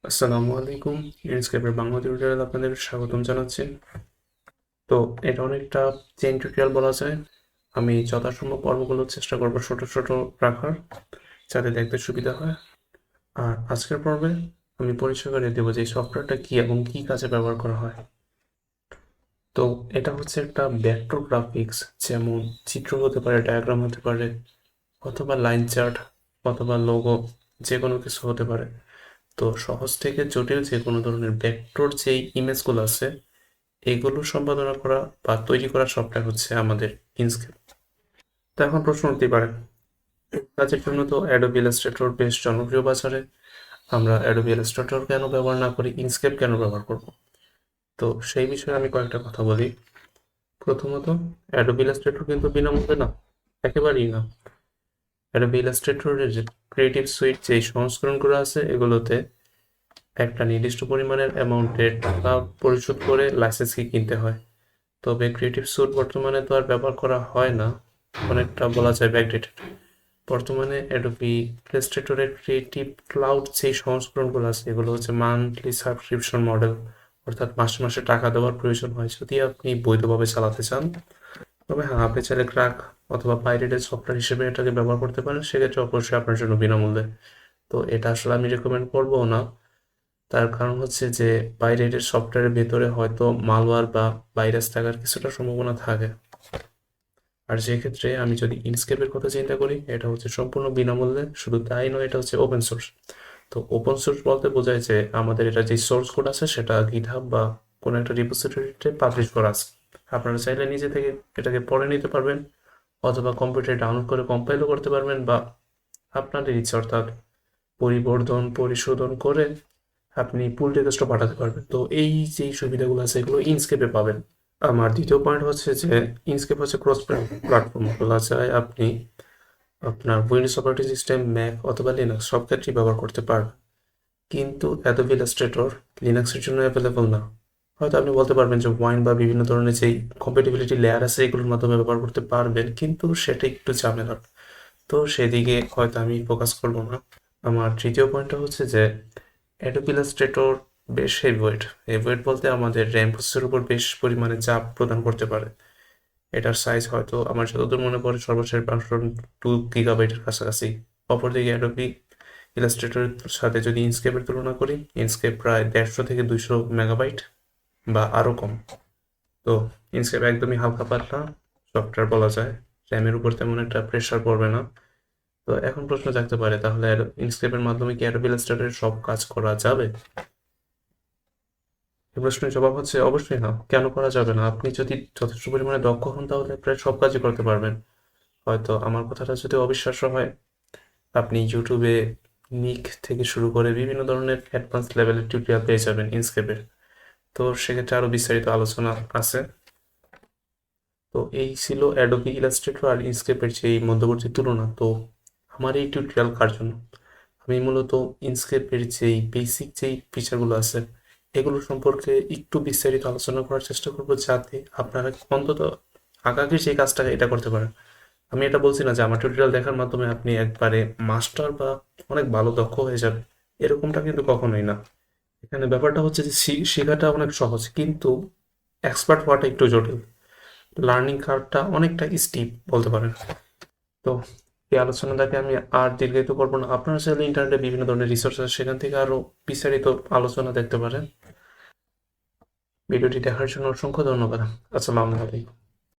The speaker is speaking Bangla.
আসসালামু আলাইকুম। ইনস্কেপের বাংলা টিউটোরিয়াল আপনাদের স্বাগতম জানাচ্ছি। তো এটা অনেকটা চেইন টিউটোরিয়াল বলা যায়। আমি যথাসম্ভব পর্বগুলো চেষ্টা করব ছোট ছোট রাখার, যাতে দেখতে সুবিধা হয়। আর আজকের পর্বে আমি পরিচয় করে দেবো যে এই সফটওয়্যারটা কী এবং কী কাজে ব্যবহার করা হয়। তো এটা হচ্ছে একটা ভেক্টর গ্রাফিক্স, যেমন চিত্র হতে পারে, ডায়াগ্রাম হতে পারে, অথবা লাইন চার্ট, অথবা লোগো, যে কোনো কিছু হতে পারে। তো সহজ থেকে জটিল যে কোনো ধরনের ভেক্টর যেই ইমেজগুলো আছে এগুলো সম্পাদনা করা বা তৈরি করা সফটওয়্যার হচ্ছে আমাদের ইনস্কেপ। তো এখন প্রশ্ন উঠতেই পারে, কাজের জন্য তো অ্যাডোবি ইলাস্ট্রেটর বেশ জনপ্রিয় বাজারে, আমরা অ্যাডোবি ইলাস্ট্রেটর কেন ব্যবহার না করি, ইনস্কেপ কেন ব্যবহার করব? তো সেই বিষয়ে আমি কয়েকটা কথা বলি। প্রথমত, অ্যাডোবি ইলাস্ট্রেটর কিন্তু বিনামূল্যে না, একেবারেই না। অ্যাডোবি ইলাস্ট্রেটরের যে ক্রিয়েটিভ সুইট যেই সংস্করণগুলো আছে এগুলোতে একটা নির্দিষ্ট পরিমাণের অ্যামাউন্টের টাকা পরিশোধ করে লাইসেন্স কিনতে হয়। তবে ক্রিয়েটিভ স্যুট বর্তমানে তো আর ব্যবহার করা হয় না, অনেকটা বলা যায় ব্যাকডেটেড। বর্তমানে অ্যাডোবি ইলাস্ট্রেটরের ক্রিয়েটিভ ক্লাউড যেই সংস্করণগুলো আছে এগুলো হচ্ছে মান্থলি সাবস্ক্রিপশন মডেল, অর্থাৎ মাসে মাসে টাকা দেওয়ার প্রয়োজন হয় যদি আপনি বৈধভাবে চালাতে চান। তবে হ্যাঁ, আপনি চাইলে ক্র্যাক অথবা পাইরেটেড সফটওয়্যার হিসেবে এটাকে ব্যবহার করতে পারেন, সেক্ষেত্রে অবশ্যই আপনার জন্য বিনামূল্যে। তো এটা আসলে আমি রেকমেন্ড করবো না, তার কারণ হচ্ছে যে পাইরেটেড সফটওয়্যারের ভেতরে হয়তো মালওয়্যার বা ভাইরাস থাকার কিছুটা সম্ভাবনা থাকে। আর সেক্ষেত্রে আমি যদি ইনস্কেপের কথা চিন্তা করি, এটা হচ্ছে সম্পূর্ণ বিনামূল্যে, শুধু তাই নয়, এটা হচ্ছে ওপেন সোর্স। তো ওপেন সোর্স বলতে বোঝায় যে আমাদের এটা যে সোর্স কোড আছে সেটা গিটহাব বা কোনো একটা রিপোজিটরিতে পাবলিশ করা আছে। আপনারা চাইলে নিজে থেকে এটাকে পড়ে নিতে পারবেন, অথবা কম্পিউটারে ডাউনলোড করে কম্পাইলও করতে পারবেন, বা আপনাদের ইচ্ছা, অর্থাৎ পরিবর্ধন পরিশোধন করে আপনি পুল টেক্সটও পাঠাতে পারবেন। তো এই যেই সুবিধাগুলো আছে এগুলো ইনস্কেপে পাবেন। আমার দ্বিতীয় পয়েন্ট হচ্ছে যে ইনস্কেপ হচ্ছে ক্রস প্ল্যাটফর্ম, বলা যায় আপনি আপনার উইন্ডোজ অপারেটিং সিস্টেম, ম্যাক অথবা লিনাক্স সব ক্ষেত্রেই ব্যবহার করতে পারবেন। কিন্তু অ্যাডোবি ইলাস্ট্রেটর লিনাক্সের জন্য অ্যাভেলেবল না। হয়তো আপনি বলতে পারবেন যে ওয়াইন বা বিভিন্ন ধরনের যেই কম্প্যাটিবিলিটি লেয়ার আছে এগুলোর মাধ্যমে ব্যবহার করতে পারবেন, কিন্তু সেটা একটু ঝামেলার। তো সেদিকে হয়তো আমি ফোকাস করব না। আমার তৃতীয় পয়েন্টটা হচ্ছে যে অ্যাডোবি ইলাস্ট্রেটর বেশ হেভিওয়েট। হেভিওয়েট বলতে আমাদের র্যাম প্রসেসরের উপর বেশ পরিমাণে চাপ প্রদান করতে পারে। এটার সাইজ হয়তো আমার যতদূর মনে পড়ে সর্বোচ্চ 2 GB কাছাকাছি। অপরদিকে অ্যাডোবি ইলাস্ট্রেটরের সাথে যদি ইনস্কেপের তুলনা করি, ইনস্কেপ প্রায় 150 থেকে 200 মেগাবাইট বা আরও কম। তো ইনস্কেপ একদমই হালকা পাতলা সফটওয়্যার বলা যায়, র্যামের উপর তেমন একটা প্রেশার পড়বে না। তো এখন প্রশ্ন জাগতে পারে, তাহলে ইনস্কেপের মাধ্যমে কি অ্যাডোবি ইলাস্ট্রেটরের সব কাজ করা যাবে? এই প্রশ্নের জবাব হচ্ছে অবশ্যই না। কেন করা যাবে না? আপনি যদি যথেষ্ট পরিমাণে দক্ষ হন তাহলে প্রায় সব কাজই করতে পারবেন। হয়তো আমার কথাটা যদি অবিশ্বাস্য হয়, আপনি ইউটিউবে নিক থেকে শুরু করে বিভিন্ন ধরনের অ্যাডভান্স লেভেলের টিউটোরিয়াল পেয়ে যাবেন ইনস্কেপের। তো সেক্ষেত্রে আরও বিস্তারিত আলোচনা আছে। তো এই ছিল অ্যাডোবি ইলাস্ট্রেটর আর ইনস্কেপের যেই মধ্যবর্তী তুলনা। তো আমার এই টিউটোরিয়াল কার জন্য? আমি মূলত ইনস্কেপের যেই বেসিক যেই ফিচারগুলো আছে এগুলো সম্পর্কে একটু বিস্তারিত আলোচনা করার চেষ্টা করবো, যাতে আপনারা অন্তত আগামী যে কাজটা এটা করতে পারেন। আমি এটা বলছি না যে আমার টিউটোরিয়াল দেখার মাধ্যমে আপনি একবারে মাস্টার বা অনেক ভালো দক্ষ হয়ে যাবে, এরকমটা কিন্তু কখনোই না। এখানে ব্যাপারটা হচ্ছে যে শেখাটা অনেক সহজ, কিন্তু এক্সপার্ট হওয়াটা একটু জটিল। লার্নিং কার্ভটা অনেকটা স্টিপ বলতে পারেন। তো এই আলোচনাটাকে আমি আর দীর্ঘায়িত করবো না। আপনারা চাইলে ইন্টারনেটে বিভিন্ন ধরনের রিসোর্স আছে, সেখান থেকে আরো বিস্তারিত আলোচনা দেখতে পারেন। ভিডিওটি দেখার জন্য অসংখ্য ধন্যবাদ। আসসালামু আলাইকুম।